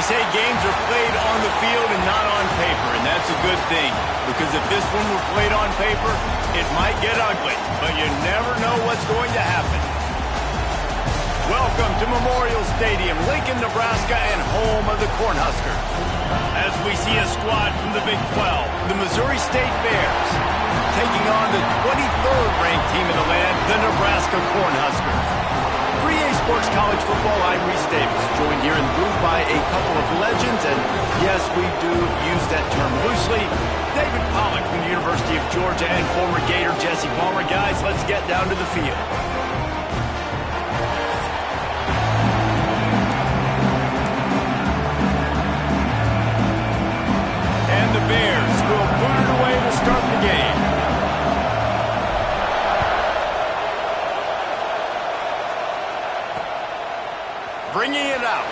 say games are played on the field and not on paper, and that's a good thing. Because if this one were played on paper, it might get ugly, but you never know what's going to happen. Welcome to Memorial Stadium, Lincoln, Nebraska, and home of the Cornhuskers. As we see a squad from the Big 12, the Missouri State Bears, taking on the 23rd ranked team in the land, the Nebraska Cornhuskers. 3A Sports College Football, I'm Reese Davis, joined here in the booth by a couple of legends, and yes, we do use that term loosely. David Pollock from the University of Georgia and former Gator Jesse Palmer. Guys, let's get down to the field. And the Bears will boot it away to start the game. Bringing it out.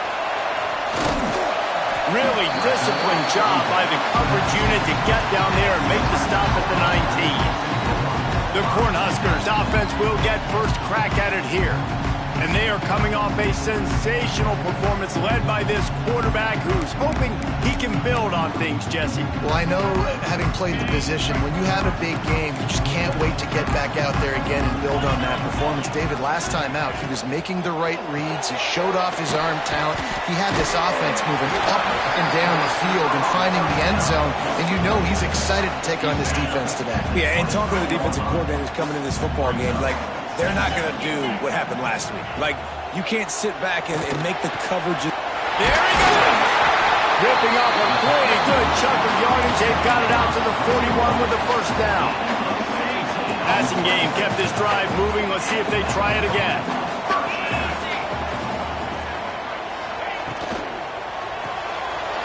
Really disciplined job by the coverage unit to get down there and make the stop at the 19. The Cornhuskers offense will get first crack at it here. And they are coming off a sensational performance led by this quarterback who's hoping he can build on things, Jesse. Well, I know, having played the position, when you have a big game, you just can't wait to get back out there again and build on that performance. David, last time out, he was making the right reads. He showed off his arm talent. He had this offense moving up and down the field and finding the end zone. And you know he's excited to take on this defense today. Yeah, and talking to the defensive coordinators coming in this football game, they're not going to do what happened last week. You can't sit back and make the coverage. There he goes! Ripping off a pretty good chunk of yardage. They've got it out to the 41 with the first down. Passing game kept this drive moving. Let's see if they try it again.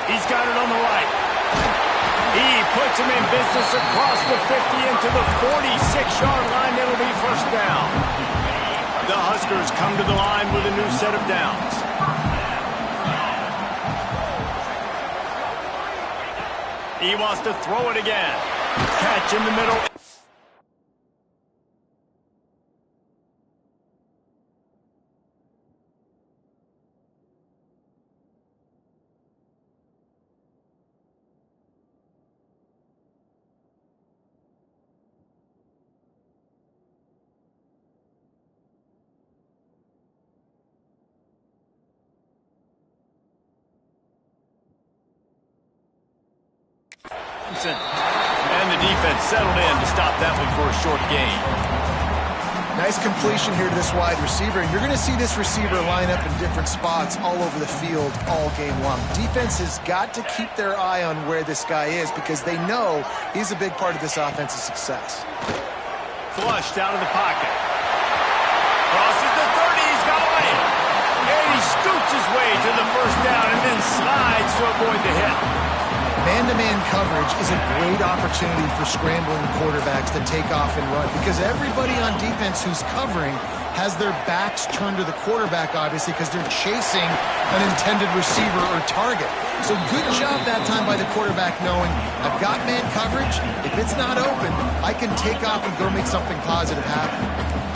He's got it on the right. He puts him in business across the 50 into the 46-yard line. It'll be first down. The Huskers come to the line with a new set of downs. He wants to throw it again. Catch in the middle. And the defense settled in to stop that one for a short gain. Nice completion here to this wide receiver. And you're going to see this receiver line up in different spots all over the field all game long. Defense has got to keep their eye on where this guy is because they know he's a big part of this offense's success. Flushed out of the pocket. Crosses the 30. He's got a lane. And he scoots his way to the first down and then slides to avoid the hit. Man-to-man coverage is a great opportunity for scrambling quarterbacks to take off and run because everybody on defense who's covering has their backs turned to the quarterback, obviously, because they're chasing an intended receiver or target. So good job that time by the quarterback knowing I've got man coverage. If it's not open, I can take off and go make something positive happen.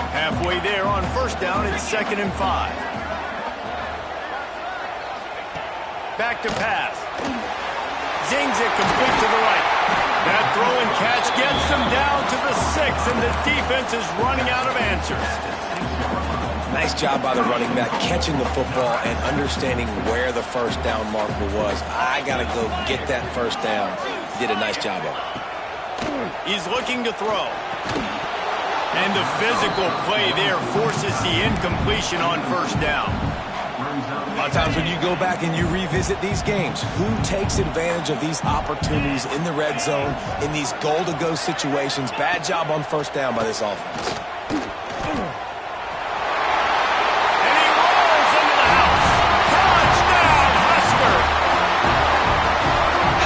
Halfway there on first down, it's 2nd and 5. Back to pass. Zings it complete to the right. That throw and catch gets them down to the 6, and the defense is running out of answers. Nice job by the running back, catching the football and understanding where the first down marker was. I got to go get that first down. He did a nice job of it. He's looking to throw. And the physical play there forces the incompletion on first down. A lot of times when you go back and you revisit these games, who takes advantage of these opportunities in the red zone, in these goal-to-go situations? Bad job on first down by this offense. And he rolls into the house. Touchdown, Husker!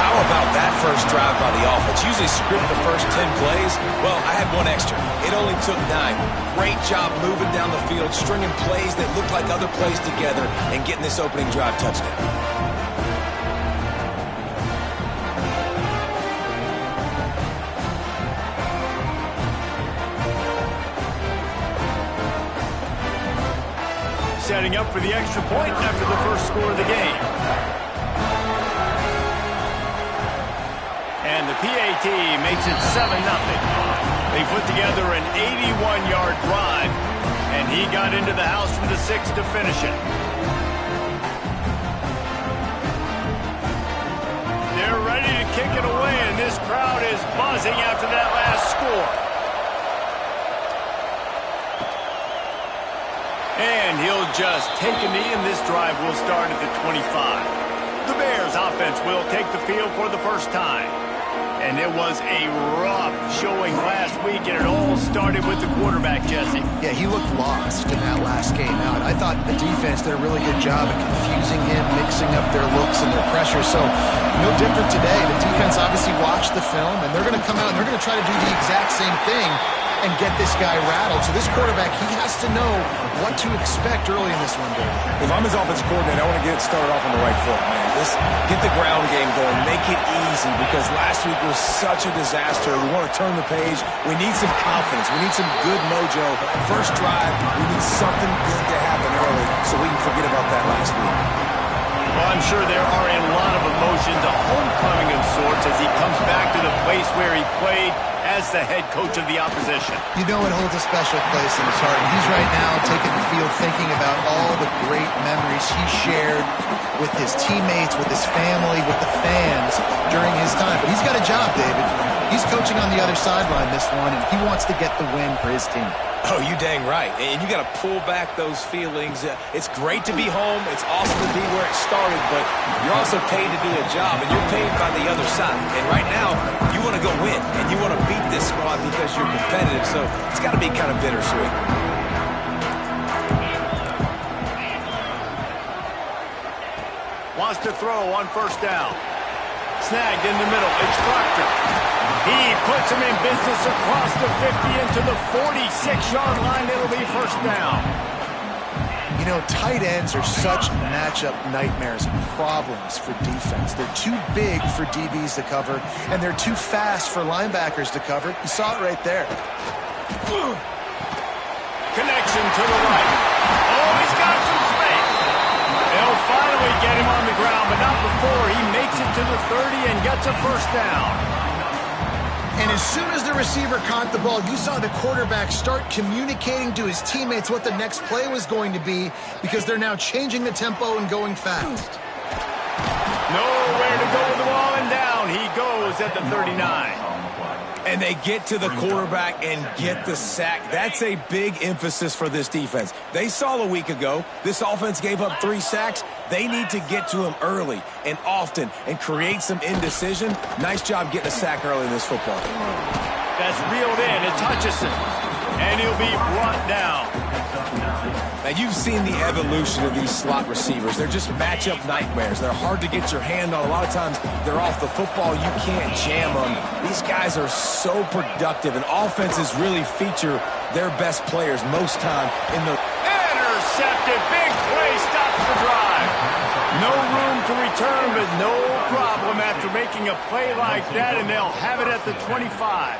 How about that first drive by the offense? Usually script the first 10 plays. Well, I had one extra. It only took 9. Great job moving down the field, stringing plays that look like other plays together, and getting this opening drive touchdown. Setting up for the extra point after the first score of the game. PAT makes it 7-0. They put together an 81-yard drive, and he got into the house from the 6 to finish it. They're ready to kick it away, and this crowd is buzzing after that last score. And he'll just take a knee, and this drive will start at the 25. The Bears offense will take the field for the first time. And it was a rough showing last week, and it all started with the quarterback, Jesse. Yeah, he looked lost in that last game out. I thought the defense did a really good job of confusing him, mixing up their looks and their pressure. So no different today. The defense obviously watched the film, and they're going to come out and they're going to try to do the exact same thing and get this guy rattled. So this quarterback, he has to know what to expect early in this one, David. If I'm his offensive coordinator, I want to get it started off on the right foot, man. Get the ground game going. Make it easy, because last week was such a disaster. We want to turn the page. We need some confidence. We need some good mojo. First drive, we need something good to happen early so we can forget about that last week. Well, I'm sure there are a lot of emotions, a homecoming of sorts, as he comes back to the place where he played as the head coach of the opposition. You know it holds a special place in his heart. And he's right now taking the field thinking about all the great memories he shared with his teammates, with his family, with the fans during his time. But he's got a job, David. He's coaching on the other sideline this one, and he wants to get the win for his team. Oh, you dang right. And you got to pull back those feelings. It's great to be home. It's awesome to be where it started, but you're also paid to do a job, and you're paid by the other side. And right now, you want to go win, and you want to beat this squad because you're competitive, so it's got to be kind of bittersweet. Wants to throw on first down. Snagged in the middle. It's Proctor. He puts him in business across the 50 into the 46-yard line. It'll be first down. You know, tight ends are such matchup nightmares and problems for defense. They're too big for DBs to cover, and they're too fast for linebackers to cover. You saw it right there. Connection to the right. Oh, he's got some space. They'll finally get him on the ground, but not before he makes it to the 30 and gets a first down. And as soon as the receiver caught the ball, you saw the quarterback start communicating to his teammates what the next play was going to be, because they're now changing the tempo and going fast. Nowhere to go with the ball, and down he goes at the 39. And they get to the quarterback and get the sack. That's a big emphasis for this defense. They saw a week ago, this offense gave up 3 sacks. They need to get to him early and often and create some indecision. Nice job getting a sack early in this football game. That's reeled in. It's Hutchinson. And he'll be brought down. Now, you've seen the evolution of these slot receivers. They're just matchup nightmares. They're hard to get your hand on. A lot of times, they're off the football. You can't jam them. These guys are so productive, and offenses really feature their best players most time in the... Intercepted. Big play stops the drive. No room to return, but no problem after making a play like that, and they'll have it at the 25.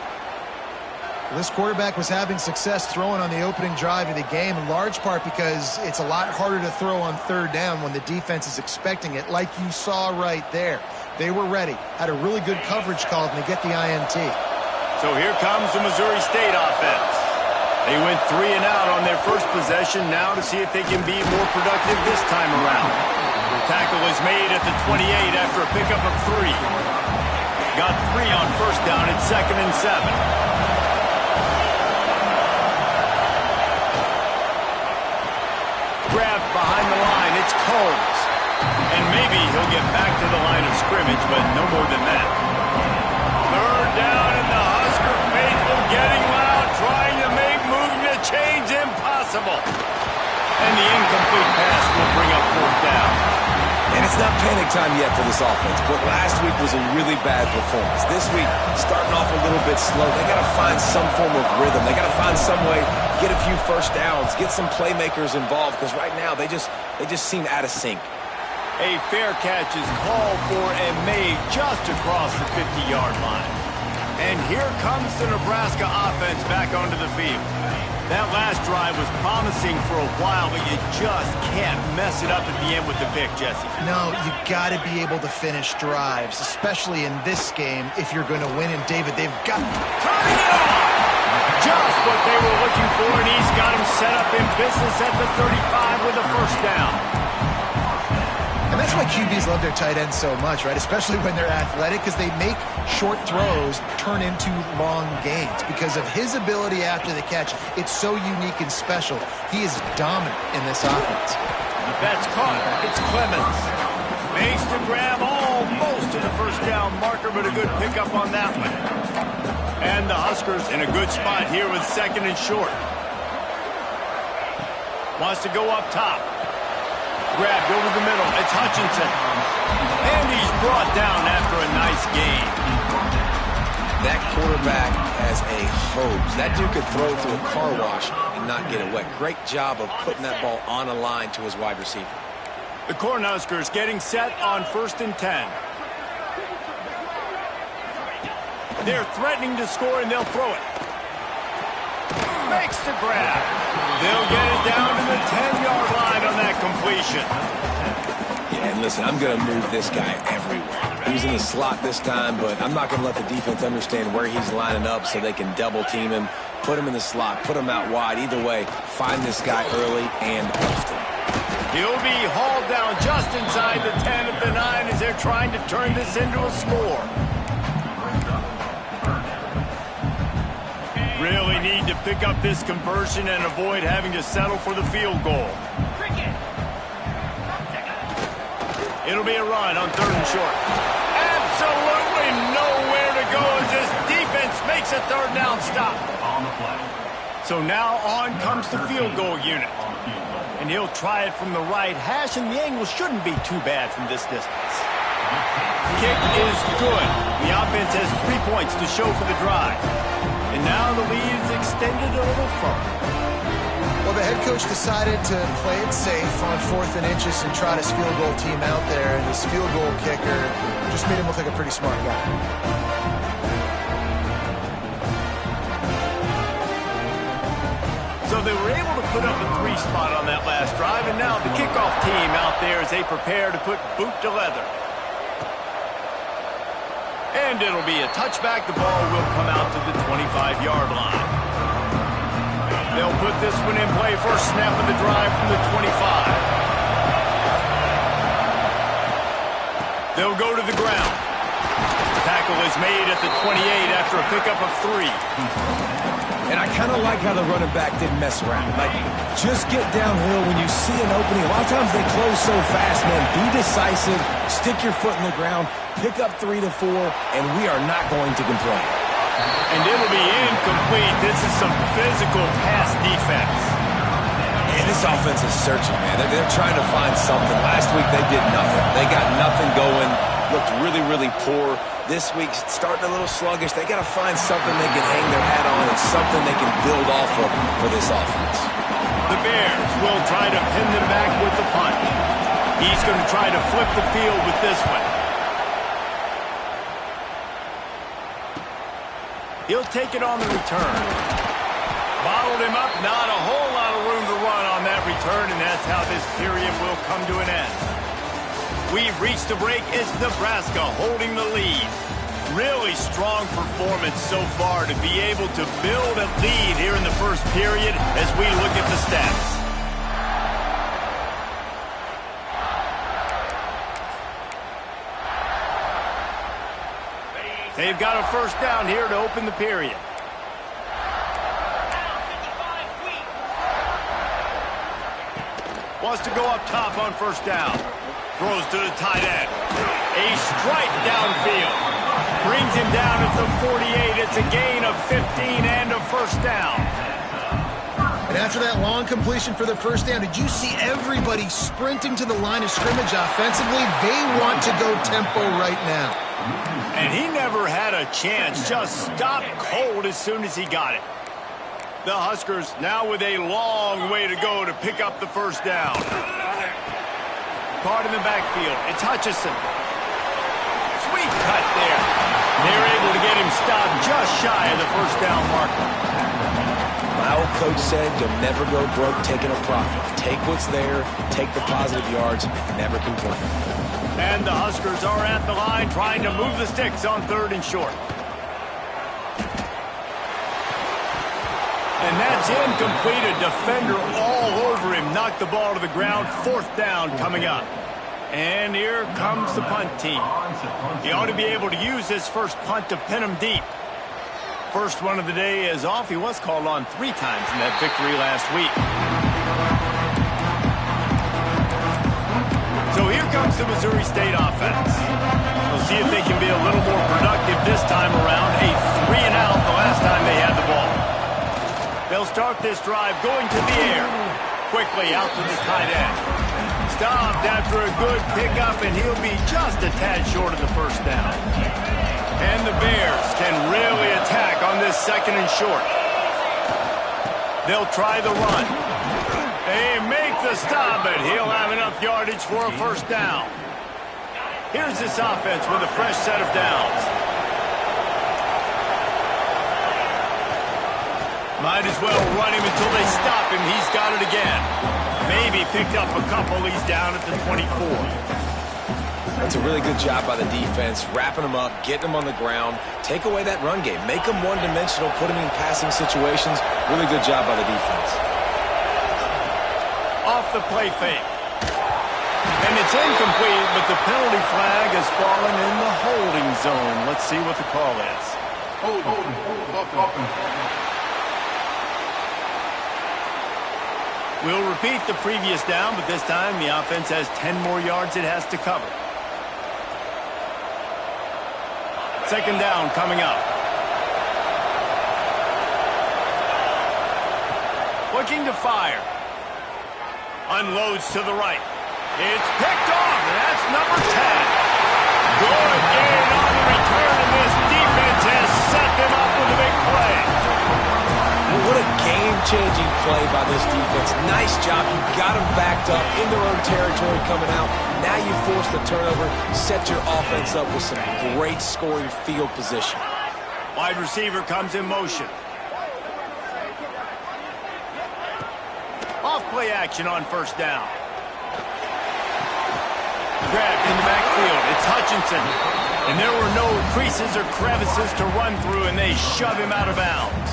This quarterback was having success throwing on the opening drive of the game, in large part because it's a lot harder to throw on third down when the defense is expecting it, like you saw right there. They were ready, had a really good coverage call, and they get the INT. So here comes the Missouri State offense. They went 3 and out on their first possession, now to see if they can be more productive this time around. The tackle is made at the 28 after a pickup of 3. Got 3 on first down. It's 2nd and 7. Grabbed behind the line, it's Combs. And maybe he'll get back to the line of scrimmage, but no more than that. 3rd down, and the Husker faithful getting loud, trying to make moving the chains impossible. And the incomplete pass will bring up 4th down. And it's not panic time yet for this offense, but last week was a really bad performance. This week, starting off a little bit slow. They got to find some form of rhythm. They got to find some way, get a few first downs, get some playmakers involved, because right now they just seem out of sync. A fair catch is called for and made just across the 50-yard line. And here comes the Nebraska offense back onto the field. That last drive was promising for a while, but you just can't mess it up at the end with the pick, Jesse. No, you got to be able to finish drives, especially in this game if you're going to win. And David, they've got... Turning it on! Just what they were looking for, and he's got him set up in business at the 35 with a first down. And that's why QBs love their tight ends so much, right? Especially when they're athletic, because they make short throws turn into long gains. Because of his ability after the catch, it's so unique and special. He is dominant in this offense. That's caught. It's Clemens. Makes the grab almost to the first down marker, but a good pickup on that one. And the Huskers in a good spot here with second and short. Wants to go up top. Grabbed over the middle. It's Hutchinson. And he's brought down after a nice gain. That quarterback has a hose. That dude could throw through a car wash and not get it wet. Great job of putting that ball on a line to his wide receiver. The Cornhuskers getting set on 1st and 10. They're threatening to score, and they'll throw it. Makes the grab. They'll get it down to the 10-yard line on that completion. Yeah, and listen, I'm going to move this guy everywhere. He's in the slot this time, but I'm not going to let the defense understand where he's lining up so they can double team him, put him in the slot, put him out wide. Either way, find this guy early and often. He'll be hauled down just inside the 10 at the 9 as they're trying to turn this into a score. Really need to pick up this conversion and avoid having to settle for the field goal. It'll be a run on 3rd and short. Absolutely nowhere to go as this defense makes a 3rd down stop. So now on comes the field goal unit. And he'll try it from the right hash, and the angle shouldn't be too bad from this distance. Kick is good. The offense has 3 points to show for the drive. And now the lead is extended a little further. Well, the head coach decided to play it safe on 4th and inches and trot his field goal team out there, and his field goal kicker just made him look like a pretty smart guy. So they were able to put up a 3 spot on that last drive, and now the kickoff team out there as they prepare to put boot to leather. And it'll be a touchback. The ball will come out to the 25-yard line. They'll put this one in play. First snap of the drive from the 25. They'll go to the ground. Tackle is made at the 28 after a pickup of 3. And I kind of like how the running back didn't mess around. Like, just get downhill when you see an opening. A lot of times they close so fast, man. Be decisive, stick your foot in the ground, pick up 3 to 4, and we are not going to complain. And it'll be incomplete. This is some physical pass defense. And this offense is searching, man. They're trying to find something. Last week they did nothing. They got nothing going. Looked really, really poor. This week, starting a little sluggish. They got to find something they can hang their hat on and something they can build off of for this offense. The Bears will try to pin them back with the punt. He's going to try to flip the field with this one. He'll take it on the return. Bottled him up. Not a whole lot of room to run on that return, and that's how this period will come to an end. We've reached the break. It's Nebraska holding the lead. Really strong performance so far to be able to build a lead here in the first period as we look at the stats. They've got a first down here to open the period. Wants to go up top on first down. Throws to the tight end. A strike downfield. Brings him down at the 48. It's a gain of 15 and a first down. And after that long completion for the first down, did you see everybody sprinting to the line of scrimmage offensively? They want to go tempo right now. And he never had a chance. Just stopped cold as soon as he got it. The Huskers now with a long way to go to pick up the first down. Caught in the backfield. It's Hutchinson. Sweet cut there. They're able to get him stopped just shy of the first down marker. My old coach said you'll never go broke taking a profit. Take what's there, take the positive yards, never complain. And the Huskers are at the line trying to move the sticks on 3rd and short. And that's incomplete. A defender all over him. Knocked the ball to the ground. 4th down coming up. And here comes the punt team. He ought to be able to use this first punt to pin him deep. First one of the day is off. He was called on 3 times in that victory last week. So here comes the Missouri State offense. We'll see if they can be a little more productive this time around. A 3-and-out the last time they had the ball. They'll start this drive going to the air. Quickly out to the tight end. Stopped after a good pickup, and he'll be just a tad short of the first down. And the Bears can really attack on this 2nd and short. They'll try the run. They make the stop, but he'll have enough yardage for a first down. Here's this offense with a fresh set of downs. Might as well run him until they stop him. He's got it again. Maybe picked up a couple. He's down at the 24. That's a really good job by the defense, wrapping them up, getting them on the ground. Take away that run game. Make them one-dimensional, put them in passing situations. Really good job by the defense. Off the play fake. And it's incomplete, but the penalty flag has fallen in the holding zone. Let's see what the call is. Hold. We'll repeat the previous down, but this time the offense has 10 more yards it has to cover. 2nd down coming up. Looking to fire. Unloads to the right. It's picked off, and that's number 10. Good gain on the return, and this defense has set them up with a big play. What a game-changing play by this defense. Nice job. You got them backed up in their own territory coming out. Now you force the turnover, set your offense up with some great scoring field position. Wide receiver comes in motion. Off play action on 1st down. Grabbed in the backfield. It's Hutchinson. And there were no creases or crevices to run through, and they shove him out of bounds.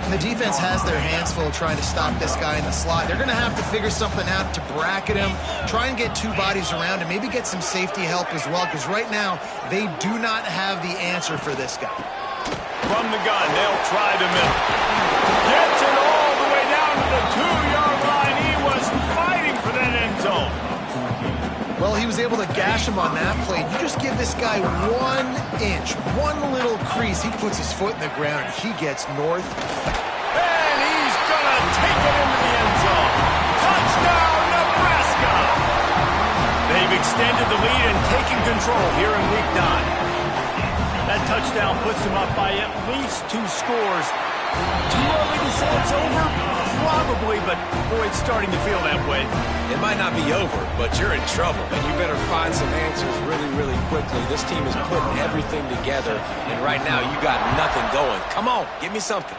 And the defense has their hands full trying to stop this guy in the slot. They're going to have to figure something out to bracket him, try and get 2 bodies around him, maybe get some safety help as well, because right now they do not have the answer for this guy. From the gun, they'll try the middle. Gets it all the way down to the 2-yard line. He was fighting for that end zone. Well, he was able to gash him on that play. You just give this guy 1 inch, one little crease. He puts his foot in the ground. He gets north. And he's going to take it into the end zone. Touchdown, Nebraska! They've extended the lead and taken control here in Week 9. That touchdown puts them up by at least 2 scores. Too early to say it's over? Probably, but boy, it's starting to feel that way. It might not be over, but you're in trouble, and you better find some answers really, really quickly. This team is putting everything together, and right now you got nothing going. Come on, give me something.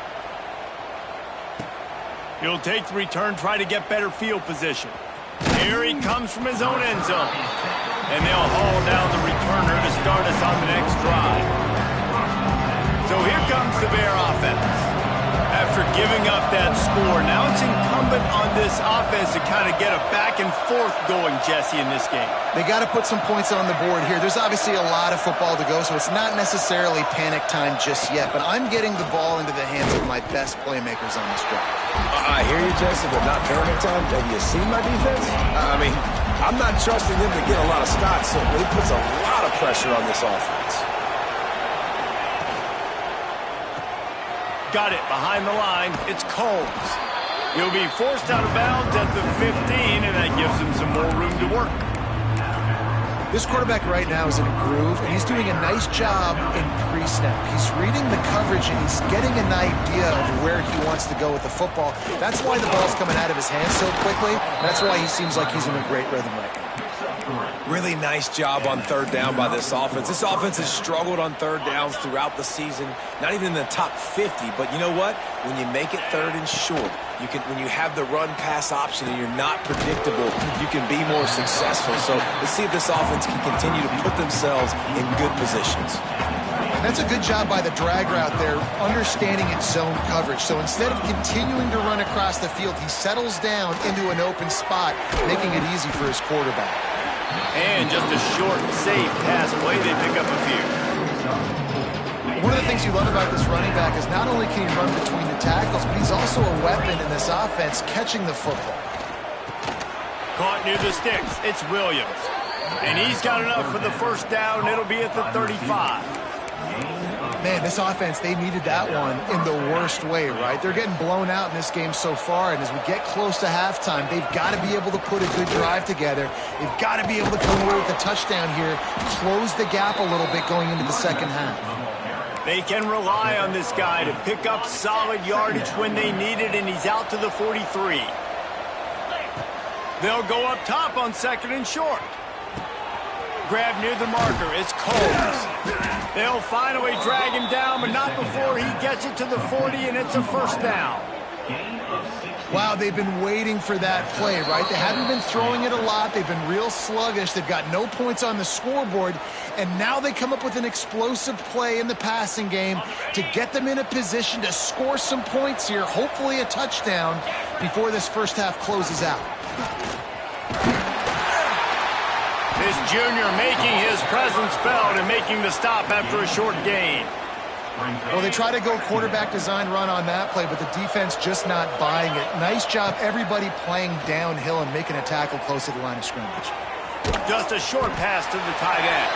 He'll take the return, try to get better field position. Here he comes from his own end zone. And they'll haul down the returner to start us on the next drive. So here comes the Bear offense. After giving up that score, now it's incumbent on this offense to kind of get a back and forth going, Jesse, in this game. They got to put some points on the board here. There's obviously a lot of football to go, so it's not necessarily panic time just yet, but I'm getting the ball into the hands of my best playmakers on this drive. I hear you, Jesse, but not panic time. Have you seen my defense? I'm not trusting them to get a lot of stops, so it puts a lot of pressure on this offense. Got it behind the line. It's Combs. He'll be forced out of bounds at the 15, and that gives him some more room to work. This quarterback right now is in a groove, and he's doing a nice job in pre-snap. He's reading the coverage, and he's getting an idea of where he wants to go with the football. That's why the ball's coming out of his hands so quickly. That's why he seems like he's in a great rhythm right now. Really nice job on third down by this offense. This offense has struggled on third downs throughout the season, not even in the top 50. But you know what? When you make it third and short, when you have the run-pass option and you're not predictable, you can be more successful. So let's see if this offense can continue to put themselves in good positions. That's a good job by the drag route there, understanding its zone coverage. So instead of continuing to run across the field, he settles down into an open spot, making it easy for his quarterback. And just a short, safe pass play, they pick up a few. One of the things you love about this running back is not only can he run between the tackles, but he's also a weapon in this offense catching the football. Caught near the sticks. It's Williams. And he's got enough for the first down. It'll be at the 35. Man, this offense, they needed that one in the worst way, right? They're getting blown out in this game so far, and as we get close to halftime, they've got to be able to put a good drive together. They've got to be able to come away with a touchdown here, close the gap a little bit going into the second half. They can rely on this guy to pick up solid yardage when they need it, and he's out to the 43. They'll go up top on second and short. Grab near the marker. It's Combs. They'll finally drag him down, but not before he gets it to the 40, and it's a first down. Wow, they've been waiting for that play, right? They haven't been throwing it a lot. They've been real sluggish. They've got no points on the scoreboard, and now they come up with an explosive play in the passing game to get them in a position to score some points here, hopefully a touchdown, before this first half closes out. This junior making his presence felt and making the stop after a short gain. Well, they try to go quarterback design run on that play, but the defense just not buying it. Nice job, everybody playing downhill and making a tackle close to the line of scrimmage. Just a short pass to the tight end.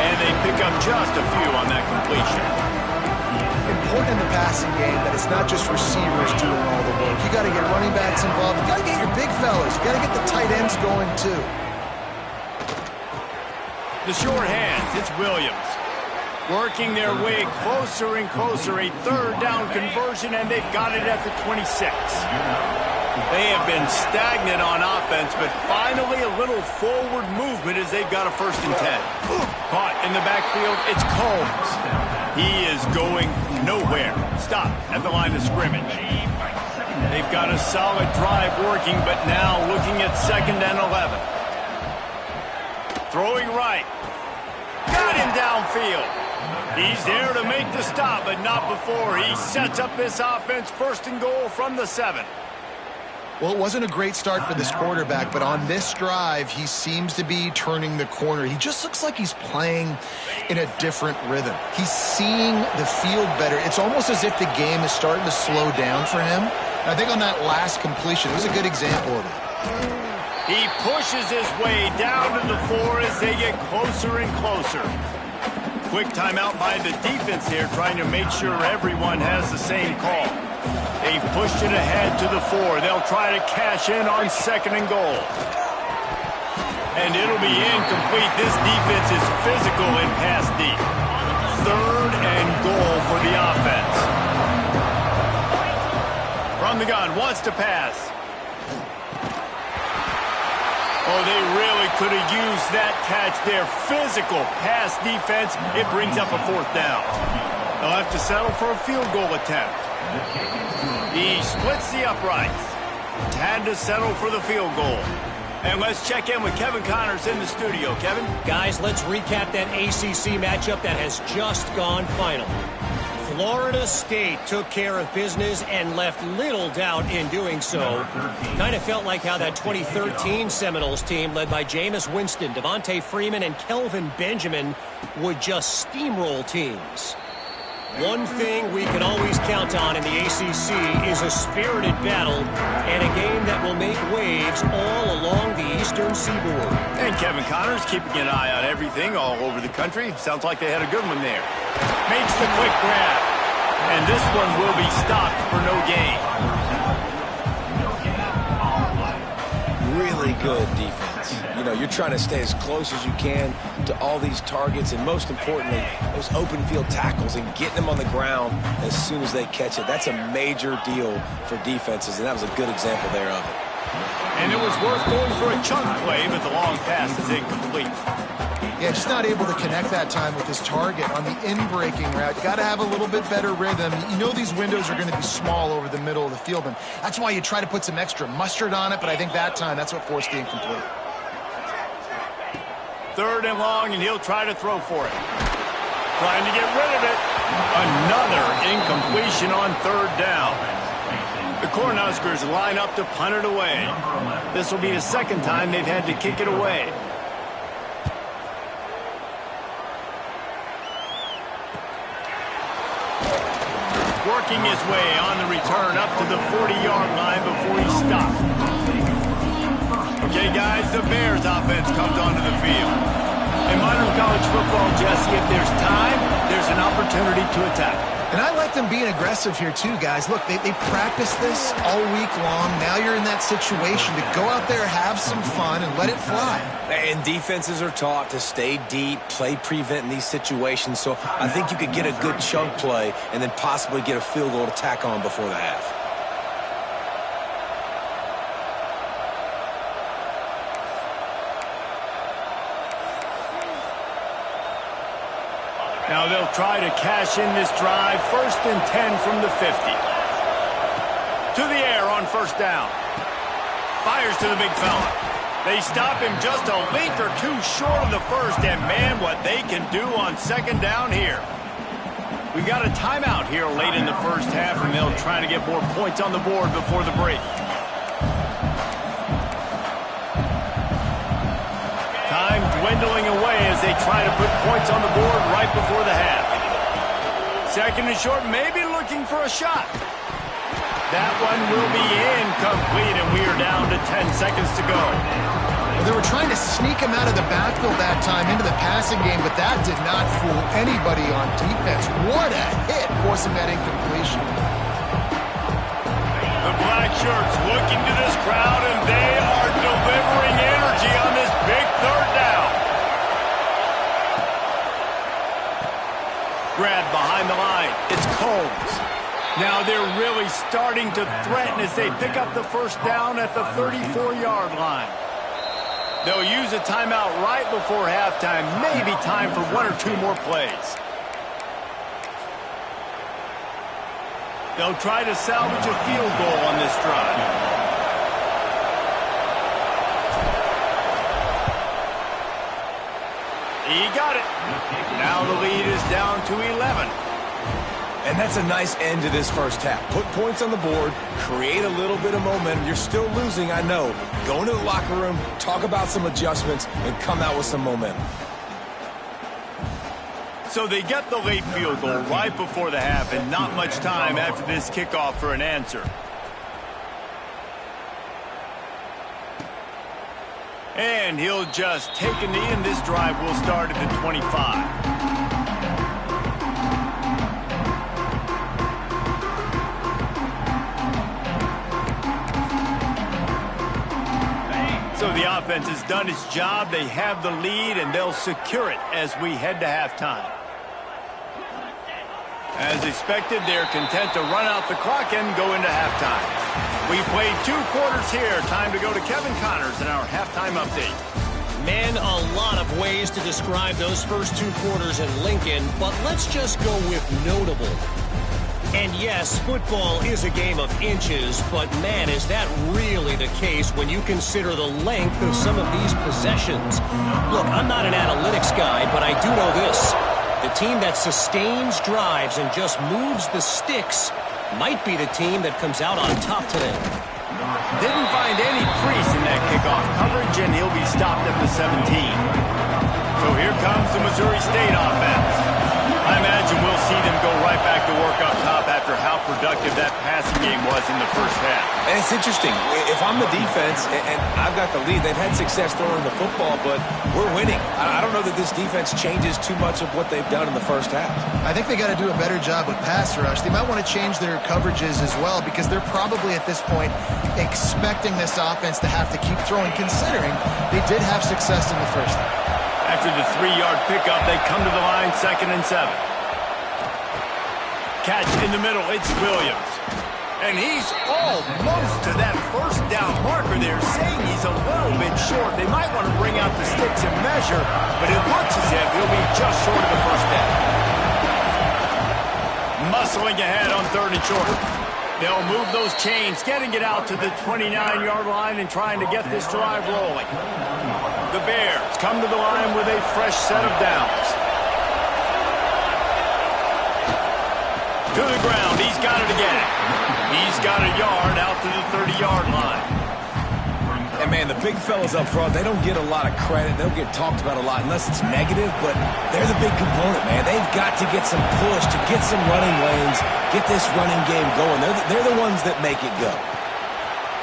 And they pick up just a few on that completion. Important in the passing game that it's not just receivers doing all the work. You got to get running backs involved. You got to get your big fellas. You got to get the tight ends going too. The short hands, it's Williams. Working their way closer and closer, a third down conversion, and they've got it at the 26. They have been stagnant on offense, but finally a little forward movement as they've got a 1st and 10. Caught in the backfield, it's Combs. He is going nowhere. Stop at the line of scrimmage. They've got a solid drive working, but now looking at 2nd and 11. Throwing right. Got him downfield. He's there to make the stop, but not before he sets up this offense 1st and goal from the 7. Well, it wasn't a great start for this quarterback, but on this drive, he seems to be turning the corner. He just looks like he's playing in a different rhythm. He's seeing the field better. It's almost as if the game is starting to slow down for him. And I think on that last completion, it was a good example of it. He pushes his way down to the 4 as they get closer and closer. Quick timeout by the defense here, trying to make sure everyone has the same call. They've pushed it ahead to the 4. They'll try to cash in on 2nd and goal. And it'll be incomplete. This defense is physical and pass deep. 3rd and goal for the offense. From the gun, wants to pass. Oh, they really could have used that catch there. Physical pass defense. It brings up a 4th down. They'll have to settle for a field goal attempt. He splits the uprights. Had to settle for the field goal. And let's check in with Kevin Connors in the studio. Kevin? Guys, let's recap that ACC matchup that has just gone final. Florida State took care of business and left little doubt in doing so. Kind of felt like how that 2013 Seminoles team led by Jameis Winston, Devontae Freeman, and Kelvin Benjamin would just steamroll teams. One thing we can always count on in the ACC is a spirited battle and a game that will make waves all along the Eastern Seaboard. And Kevin Connors keeping an eye on everything all over the country. Sounds like they had a good one there. Makes the quick grab. And this one will be stopped for no gain. Really good defense. You know, you're trying to stay as close as you can to all these targets, and most importantly, those open field tackles and getting them on the ground as soon as they catch it. That's a major deal for defenses, and that was a good example there of it. And it was worth going for a chunk play, but the long pass is incomplete. Yeah, just not able to connect that time with his target on the in-breaking route. You got to have a little bit better rhythm. You know these windows are going to be small over the middle of the field, and that's why you try to put some extra mustard on it, but I think that time that's what forced the incomplete. 3rd and long, and he'll try to throw for it. Trying to get rid of it. Another incompletion on 3rd down. The Cornhuskers line up to punt it away. This will be the 2nd time they've had to kick it away. Working his way on the return up to the 40-yard line before he stopped. Okay, guys, the Bears offense comes onto the field. In modern college football, Jesse, if there's time, there's an opportunity to attack. And I like them being aggressive here too, guys. Look, they practice this all week long. Now you're in that situation to go out there, have some fun, and let it fly. And defenses are taught to stay deep, play prevent in these situations. So I think you could get a good chunk play and then possibly get a field goal to tack on before the half. Now they'll try to cash in this drive. 1st and 10 from the 50. To the air on 1st down. Fires to the big fella. They stop him just a link or two short of the 1st, and man, what they can do on 2nd down here. We got a timeout here late in the 1st half, and they'll try to get more points on the board before the break. Time dwindling away as they try to put points on the board right before the half. 2nd and short, maybe looking for a shot. That one will be incomplete, and we are down to 10 seconds to go. Well, they were trying to sneak him out of the backfield that time into the passing game, but that did not fool anybody on defense. What a hit, forcing that incompletion. The black shirts looking to this crowd, and they are delivering energy on this big 3rd down. Grab behind the line. It's Combs. Now they're really starting to threaten as they pick up the 1st down at the 34-yard line. They'll use a timeout right before halftime. Maybe time for 1 or 2 more plays. They'll try to salvage a field goal on this drive. He got it. Now the lead is down to 11. And that's a nice end to this 1st half. Put points on the board, create a little bit of momentum. You're still losing, I know. Go into the locker room, talk about some adjustments, and come out with some momentum. So they get the late field goal right before the half, and not much time after this kickoff for an answer. And he'll just take a knee, and this drive will start at the 25. So the offense has done its job. They have the lead, and they'll secure it as we head to halftime. As expected, they're content to run out the clock and go into halftime. We played 2 quarters here. Time to go to Kevin Connors in our halftime update. Man, a lot of ways to describe those first 2 quarters in Lincoln, but let's just go with notable. And yes, football is a game of inches, but man, is that really the case when you consider the length of some of these possessions. Look, I'm not an analytics guy, but I do know this. The team that sustains drives and just moves the sticks might be the team that comes out on top today. Didn't find any crease in that kickoff coverage, and he'll be stopped at the 17. So here comes the Missouri State offense. I imagine we'll see them go right back to work up top after how productive that passing game was in the 1st half. And it's interesting. If I'm the defense and I've got the lead, they've had success throwing the football, but we're winning. I don't know that this defense changes too much of what they've done in the 1st half. I think they got to do a better job with pass rush. They might want to change their coverages as well because they're probably at this point expecting this offense to have to keep throwing, considering they did have success in the 1st half. After the 3-yard pickup, they come to the line, 2nd and 7. Catch in the middle, it's Williams. And he's almost to that first down marker there, saying he's a little bit short. They might want to bring out the sticks and measure, but it looks as if he'll be just short of the first down. Muscling ahead on 3rd and short. They'll move those chains, getting it out to the 29-yard line and trying to get this drive rolling. The Bears come to the line with a fresh set of downs. To the ground, he's got it again. He's got a yard out to the 30-yard line. And, man, the big fellas up front, they don't get a lot of credit. They don't get talked about a lot unless it's negative, but they're the big component, man. They've got to get some push, to get some running lanes, get this running game going. They're the ones that make it go.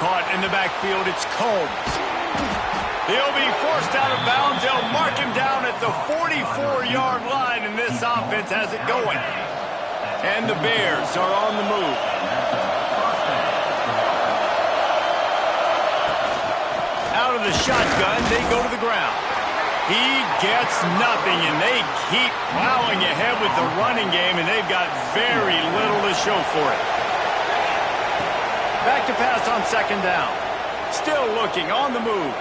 Caught in the backfield, it's Combs. He'll be forced out of bounds. They'll mark him down at the 44-yard line, and this offense has it going. And the Bears are on the move. Out of the shotgun, they go to the ground. He gets nothing, and they keep plowing ahead with the running game, and they've got very little to show for it. Back to pass on 2nd down. Still looking, on the move.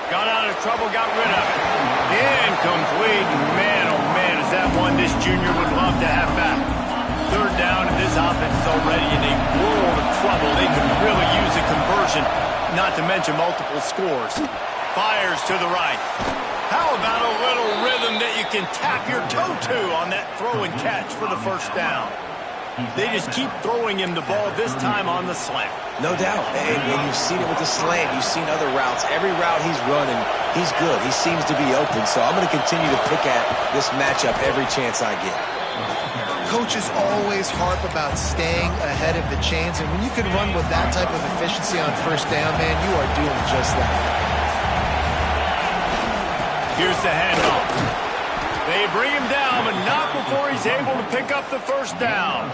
Got out of trouble, got rid of it. Incomplete. Man, oh man, is that one this junior would love to have back. 3rd down, and this offense is already in a world of trouble. They could really use a conversion, not to mention multiple scores. Fires to the right. How about a little rhythm that you can tap your toe to on that throw and catch for the 1st down? They just keep throwing him the ball, this time on the slant. No doubt. And you've seen it with the slant. You've seen other routes. Every route he's running, he's good. He seems to be open. So I'm going to continue to pick at this matchup every chance I get. Coaches always harp about staying ahead of the chains, and when you can run with that type of efficiency on 1st down, man, you are doing just that. Here's the handoff. They bring him down, but not before he's able to pick up the 1st down.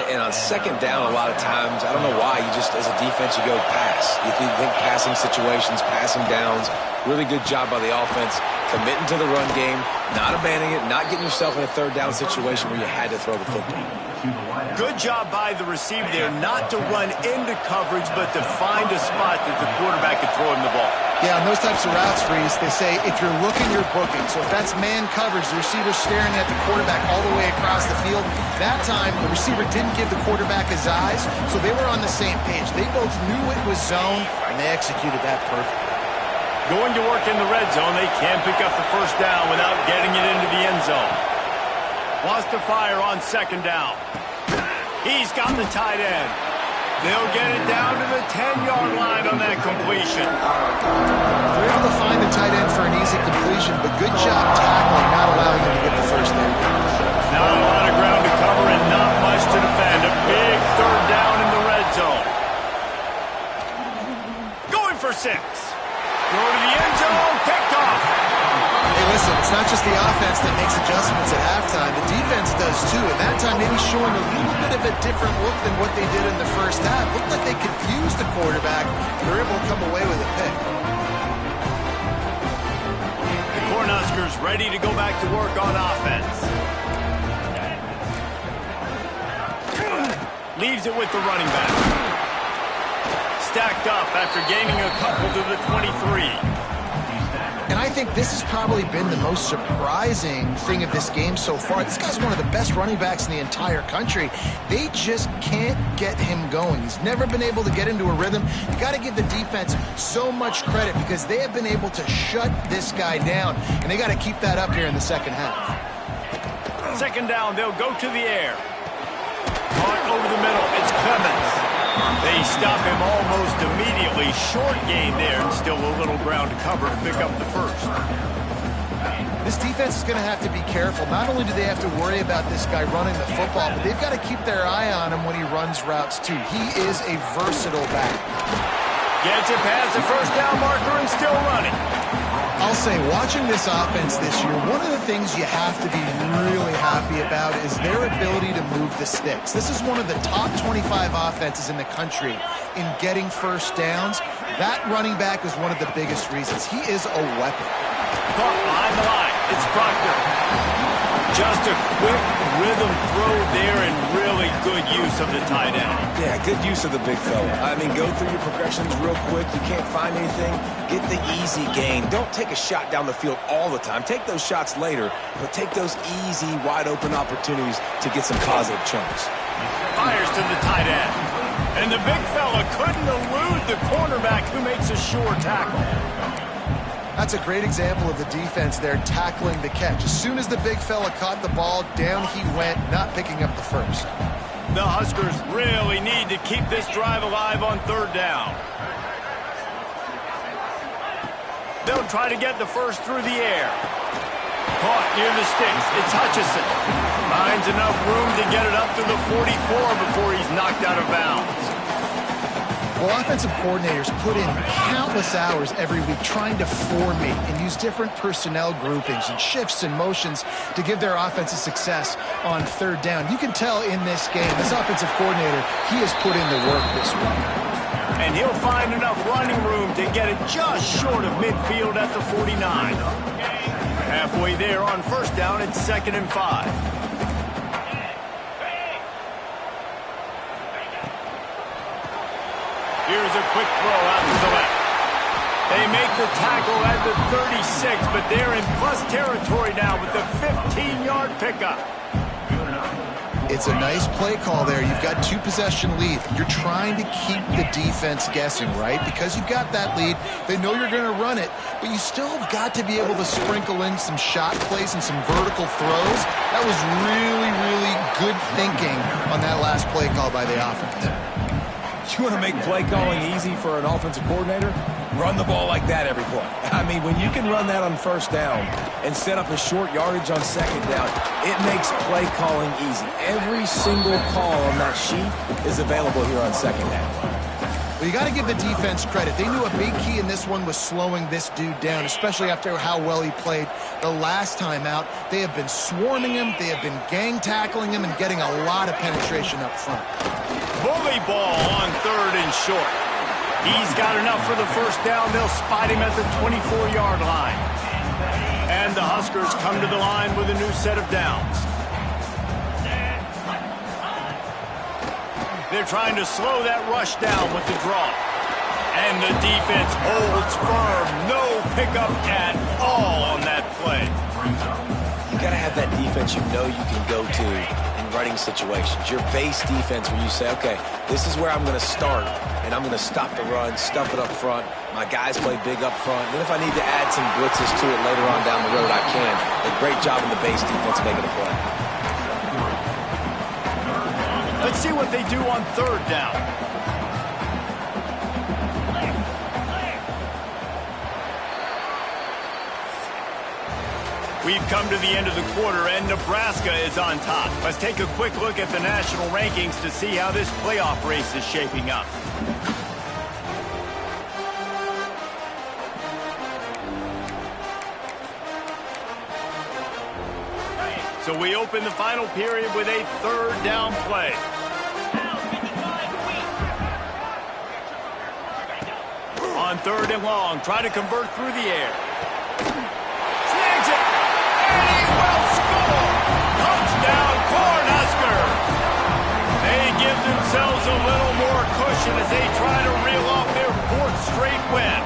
And on 2nd down, a lot of times, I don't know why, you just, as a defense, you go pass. You think passing situations, passing downs. Really good job by the offense, committing to the run game, not abandoning it, not getting yourself in a 3rd down situation where you had to throw the football. Good job by the receiver there, not to run into coverage, but to find a spot that the quarterback could throw him the ball. Yeah, on those types of routes, Reese, they say if you're looking, you're booking. So if that's man coverage, the receiver's staring at the quarterback all the way across the field. That time, the receiver didn't give the quarterback his eyes, so they were on the same page. They both knew it was zone, and they executed that perfectly. Going to work in the red zone, they can't pick up the 1st down without getting it into the end zone. Wants to fire on 2nd down. He's got the tight end. They'll get it down to the 10-yard line on that completion. They're able to find the tight end for an easy completion, but good job tackling, not allowing him to get the 1st down. Not a lot of ground to cover and not much to defend. A big 3rd down in the red zone. Going for 6. Throw to the end zone, picked off. Hey, listen, it's not just the offense that makes adjustments at halftime. The defense does too, and that time maybe showing a little bit of a different look than what they did in the 1st half. Looked like they confused the quarterback. They're able to come away with a pick. The Cornhuskers ready to go back to work on offense. Leaves it with the running back. Stacked up after gaining a couple to the 23. And I think this has probably been the most surprising thing of this game so far. This guy's one of the best running backs in the entire country. They just can't get him going. He's never been able to get into a rhythm. You got to give the defense so much credit because they have been able to shut this guy down, and they got to keep that up here in the 2nd half. 2nd down, they'll go to the air. Caught over the middle, it's Clemens. They stop him almost immediately. Short gain there, and still a little ground to cover to pick up the 1st. This defense is going to have to be careful. Not only do they have to worry about this guy running the football, but they've got to keep their eye on him when he runs routes too. He is a versatile back. Gets it past the 1st down marker and still running. I'll say, watching this offense this year, one of the things you have to be really happy about is their ability to move the sticks. This is one of the top 25 offenses in the country in getting 1st downs. That running back is one of the biggest reasons. He is a weapon. Caught behind the line. It's Proctor. Just a quick rhythm throw there and really good use of the tight end. Yeah, good use of the big fella. I mean, go through your progressions real quick. You can't find anything. Get the easy gain. Don't take a shot down the field all the time. Take those shots later, but take those easy, wide-open opportunities to get some positive chunks. Fires to the tight end. And the big fella couldn't elude the cornerback who makes a sure tackle. That's a great example of the defense there tackling the catch. As soon as the big fella caught the ball, down he went, not picking up the first. The Huskers really need to keep this drive alive on third down. They'll try to get the first through the air. Caught near the sticks. It's Hutchinson. Finds enough room to get it up to the 44 before he's knocked out of bounds. Well, offensive coordinators put in countless hours every week trying to formate and use different personnel groupings and shifts and motions to give their offensive success on third down. You can tell in this game, this offensive coordinator, he has put in the work this week. And he'll find enough running room to get it just short of midfield at the 49. Halfway there on first down, it's 2nd and 5. Here's a quick throw out to the left. They make the tackle at the 36, but they're in plus territory now with the 15-yard pickup. It's a nice play call there. You've got 2-possession lead. You're trying to keep the defense guessing, right? Because you've got that lead. They know you're going to run it, but you still have got to be able to sprinkle in some shot plays and some vertical throws. That was really, really good thinking on that last play call by the offense. You want to make play calling easy for an offensive coordinator? Run the ball like that every play. I mean, when you can run that on first down and set up a short yardage on second down, it makes play calling easy. Every single call on that sheet is available here on second down. Well, you got to give the defense credit. They knew a big key in this one was slowing this dude down, especially after how well he played the last time out. They have been swarming him. They have been gang tackling him and getting a lot of penetration up front. Bully ball on 3rd and short. He's got enough for the first down. They'll spot him at the 24-yard line. And the Huskers come to the line with a new set of downs. They're trying to slow that rush down with the draw. And the defense holds firm. No pickup at all on that play. You got to have that defense you know you can go to in running situations. Your base defense where you say, okay, this is where I'm going to start, and I'm going to stop the run, stuff it up front. My guys play big up front. Then if I need to add some blitzes to it later on down the road, I can. A great job in the base defense making a play. Let's see what they do on 3rd down. We've come to the end of the quarter, and Nebraska is on top. Let's take a quick look at the national rankings to see how this playoff race is shaping up. So we open the final period with a 3rd down play. On 3rd and long, try to convert through the air. Snags it! And he will score! Touchdown, Cornhuskers! They give themselves a little more cushion as they try to reel off their 4th straight win.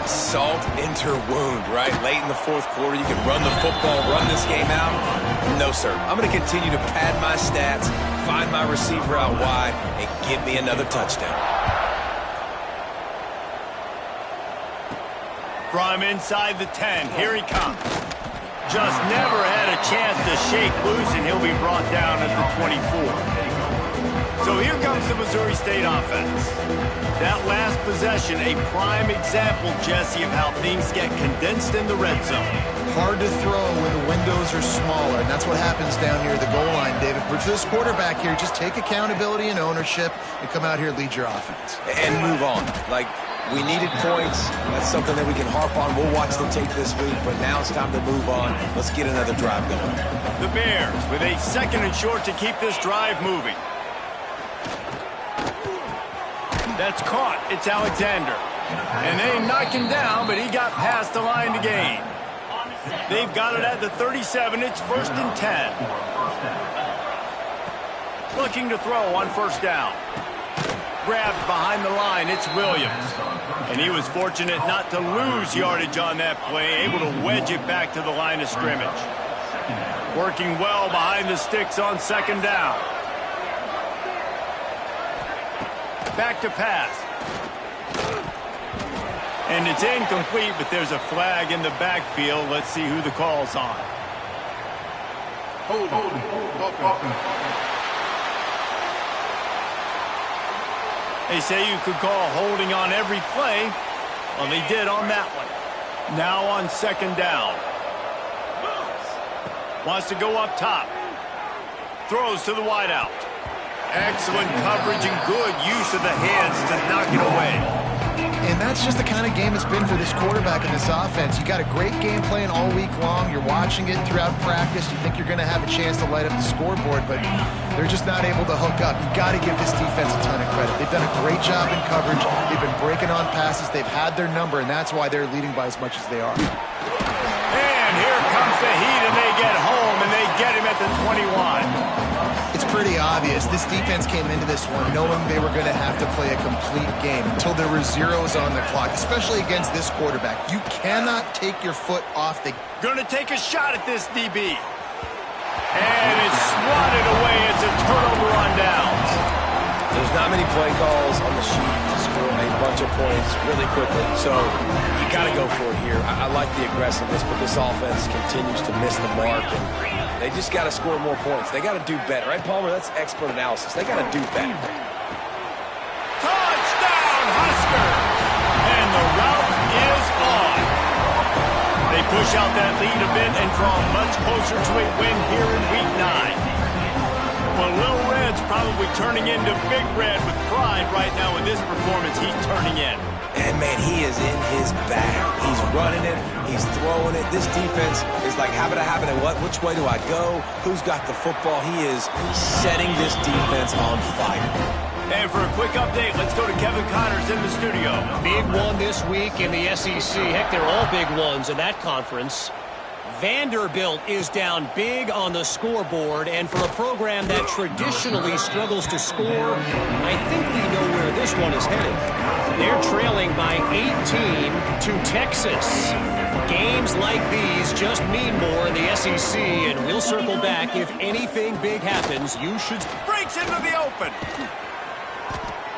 Salt into wound, right? Late in the 4th quarter, you can run the football, run this game out. No, sir. I'm going to continue to pad my stats, find my receiver out wide, and give me another touchdown. From inside the 10, here he comes. Just never had a chance to shake loose, and he'll be brought down at the 24. So here comes the Missouri State offense. That last possession, a prime example, Jesse, of how things get condensed in the red zone. Hard to throw when the windows are smaller, and that's what happens down near the goal line, David. But for this quarterback here, just take accountability and ownership and come out here and lead your offense. And move on. Like, we needed points. That's something that we can harp on. We'll watch the tape this week, but now it's time to move on. Let's get another drive going. The Bears with a 2nd and short to keep this drive moving. That's caught. It's Alexander. And they knock him down, but he got past the line to gain. They've got it at the 37. It's 1st and 10. Looking to throw on 1st down. Grabbed behind the line. It's Williams. And he was fortunate not to lose yardage on that play, able to wedge it back to the line of scrimmage. Working well behind the sticks on 2nd down. Back to pass. And it's incomplete, but there's a flag in the backfield. Let's see who the call's on. Hold. They say you could call holding on every play. Well, they did on that one. Now on 2nd down. Wants to go up top. Throws to the wideout. Excellent coverage and good use of the hands to knock it away. And that's just the kind of game it's been for this quarterback in this offense. You got a great game plan all week long. You're watching it throughout practice. You think you're going to have a chance to light up the scoreboard, but they're just not able to hook up. You got to give this defense a ton of credit. They've done a great job in coverage. They've been breaking on passes. They've had their number, and that's why they're leading by as much as they are. And here comes the heat, and they get home, and they get him at the 21. It's pretty obvious. This defense came into this one knowing they were going to have to play a complete game until there were zeros on the clock, especially against this quarterback. You cannot take your foot off the... Going to take a shot at this DB. And it's swatted away. It's a turnover on downs. There's not many play calls on the sheet to score a bunch of points really quickly, so you got to go for it here. I like the aggressiveness, but this offense continues to miss the mark, and they just got to score more points. They got to do better, right, Palmer? That's expert analysis. They got to do better. Touchdown, Huskers! And the route is on. They push out that lead a bit and draw much closer to a win here in Week 9. Well, Little Red's probably turning into Big Red with pride right now with this performance he's turning in. And, man, he is in his bag. He's running it. He's throwing it. This defense is like, habit, what? Which way do I go? Who's got the football? He is setting this defense on fire. And for a quick update, let's go to Kevin Connors in the studio. Big one this week in the SEC. Heck, they're all big ones in that conference. Vanderbilt is down big on the scoreboard, and for a program that traditionally struggles to score, I think we know where this one is headed. They're trailing by 18 to Texas. Games like these just mean more in the SEC, and we'll circle back. If anything big happens, you should... Breaks into the open.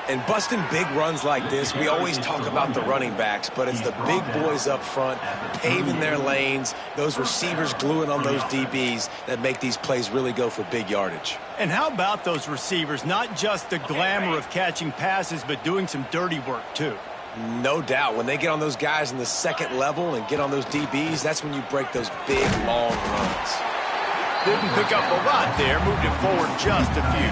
And busting big runs like this, we always talk about the running backs, but it's the big boys up front, paving their lanes, those receivers gluing on those DBs that make these plays really go for big yardage. And how about those receivers? Not just the glamour of catching passes, but doing some dirty work, too. No doubt. When they get on those guys in the second level and get on those DBs, that's when you break those big, long runs. Didn't pick up a lot there, moved it forward just a few.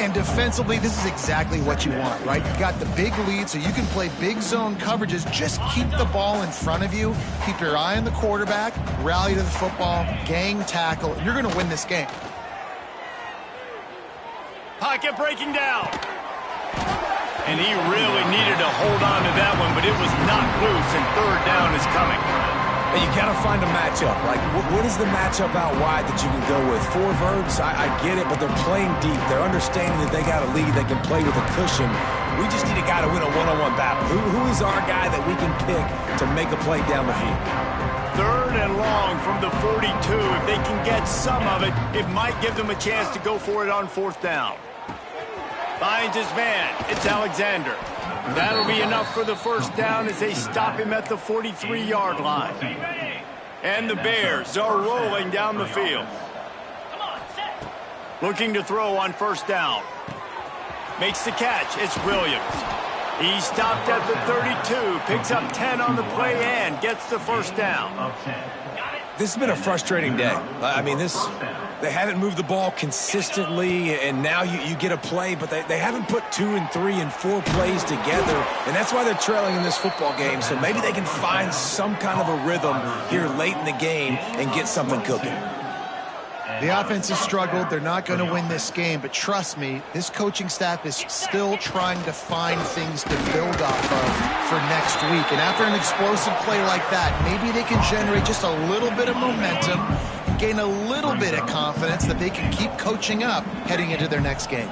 And defensively, this is exactly what you want, right? You got the big lead, so you can play big zone coverages. Just keep the ball in front of you. Keep your eye on the quarterback. Rally to the football. Gang tackle. And you're going to win this game. Pocket breaking down. And he really needed to hold on to that one, but it was knocked loose, and 3rd down is coming. And you got to find a matchup. Like, what is the matchup out wide that you can go with? 4 verts, I get it, but they're playing deep. They're understanding that they got a lead. They can play with a cushion. We just need a guy to win a one-on-one battle. Who is our guy that we can pick to make a play down the field? 3rd and long from the 42. If they can get some of it, it might give them a chance to go for it on 4th down. Finds his man. It's Alexander. That'll be enough for the 1st down as they stop him at the 43-yard line. And the Bears are rolling down the field. Looking to throw on 1st down. Makes the catch. It's Williams. He stopped at the 32, picks up 10 on the play and gets the 1st down. This has been a frustrating day. I mean, they haven't moved the ball consistently, and now you get a play, but they haven't put 2 and 3 and 4 plays together, and that's why they're trailing in this football game. So maybe they can find some kind of a rhythm here late in the game and get something cooking. The offense has struggled. They're not going to win this game, but trust me, this coaching staff is still trying to find things to build off of for next week. And after an explosive play like that, maybe they can generate just a little bit of momentum, gain a little bit of confidence that they can keep coaching up heading into their next game.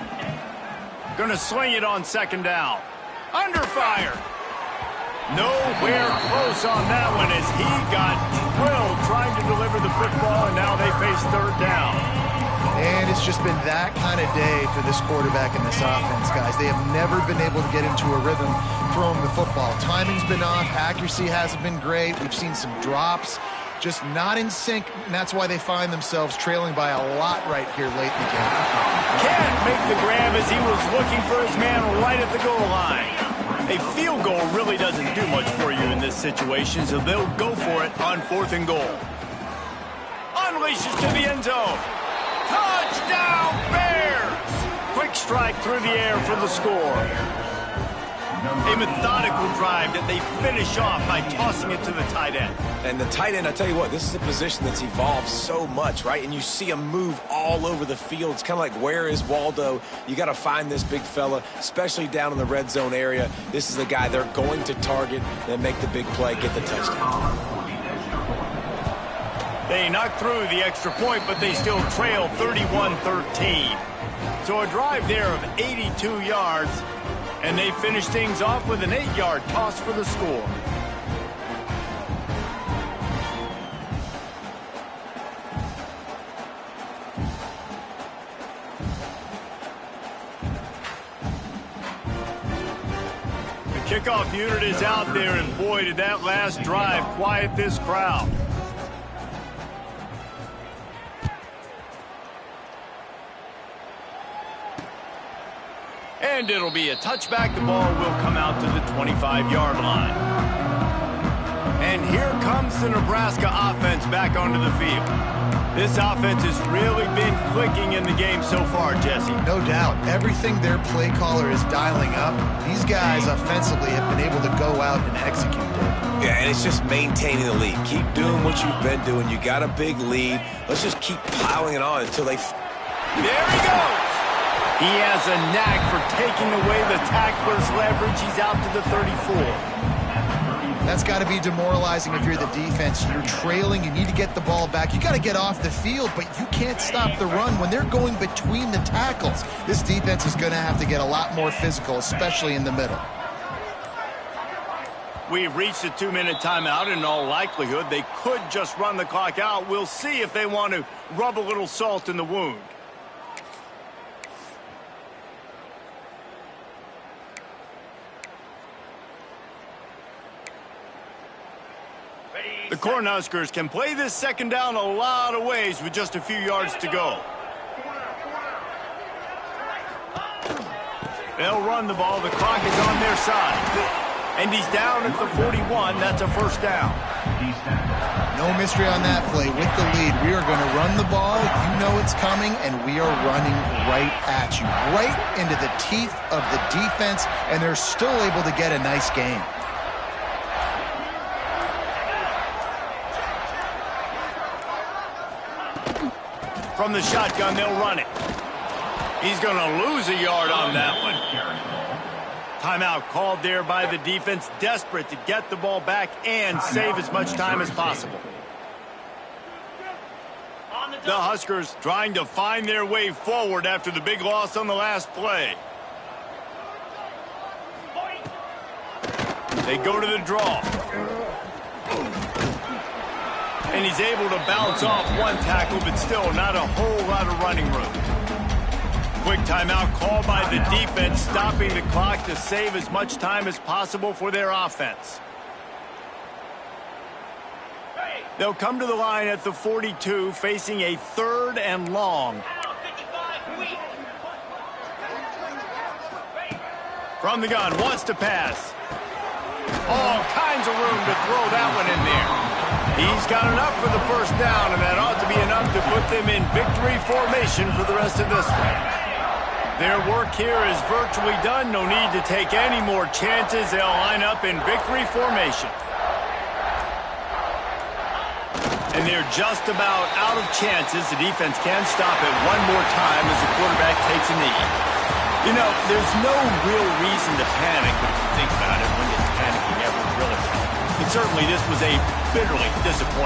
Going to swing it on second down. Under fire. Nowhere close on that one as he got drilled trying to deliver the football, and now they face third down. And it's just been that kind of day for this quarterback and this offense, guys. They have never been able to get into a rhythm throwing the football. Timing's been off. Accuracy hasn't been great. We've seen some drops. Just not in sync, and that's why they find themselves trailing by a lot right here late in the game. Can't make the grab as he was looking for his man right at the goal line. A field goal really doesn't do much for you in this situation, so they'll go for it on 4th and goal. Unleashes to the end zone. Touchdown, Bears! Quick strike through the air for the score. A methodical drive that they finish off by tossing it to the tight end. And the tight end, I tell you what, this is a position that's evolved so much, right? And you see him move all over the field. It's kind of like, where is Waldo? You got to find this big fella, especially down in the red zone area. This is the guy they're going to target and make the big play, get the touchdown. They knocked through the extra point, but they still trail 31-13. So a drive there of 82 yards. And they finish things off with an 8-yard toss for the score. The kickoff unit is out there, and boy, did that last drive quiet this crowd. And it'll be a touchback. The ball will come out to the 25-yard line. And here comes the Nebraska offense back onto the field. This offense has really been clicking in the game so far, Jesse. No doubt. Everything their play caller is dialing up, these guys offensively have been able to go out and execute it. Yeah, and it's just maintaining the lead. Keep doing what you've been doing. You got a big lead. Let's just keep piling it on until they... There he goes! He has a knack for taking away the tackler's leverage. He's out to the 34. That's got to be demoralizing if you're the defense. You're trailing. You need to get the ball back. You got to get off the field, but you can't stop the run when they're going between the tackles. This defense is going to have to get a lot more physical, especially in the middle. We've reached a 2-minute timeout. In all likelihood, they could just run the clock out. We'll see if they want to rub a little salt in the wound. The Cornhuskers can play this second down a lot of ways with just a few yards to go. They'll run the ball. The clock is on their side. And he's down at the 41. That's a first down. No mystery on that play. With the lead, we are going to run the ball. You know it's coming, and we are running right at you. Right into the teeth of the defense, and they're still able to get a nice game. From the shotgun, they'll run it. He's going to lose a yard on that one. Timeout called there by the defense, desperate to get the ball back and save as much time as possible. The Huskers trying to find their way forward after the big loss on the last play. They go to the draw. And he's able to bounce off one tackle, but still not a whole lot of running room. Quick timeout called by the defense, stopping the clock to save as much time as possible for their offense. They'll come to the line at the 42, facing a 3rd and long. From the gun, wants to pass. All kinds of room to throw that one in there. He's got enough for the first down, and that ought to be enough to put them in victory formation for the rest of this one. Their work here is virtually done. No need to take any more chances. They'll line up in victory formation. And they're just about out of chances. The defense can stop it one more time as the quarterback takes a knee. You know, there's no real reason to panic when you think about it. When does panicking ever really help? But certainly this was a bitterly disappointing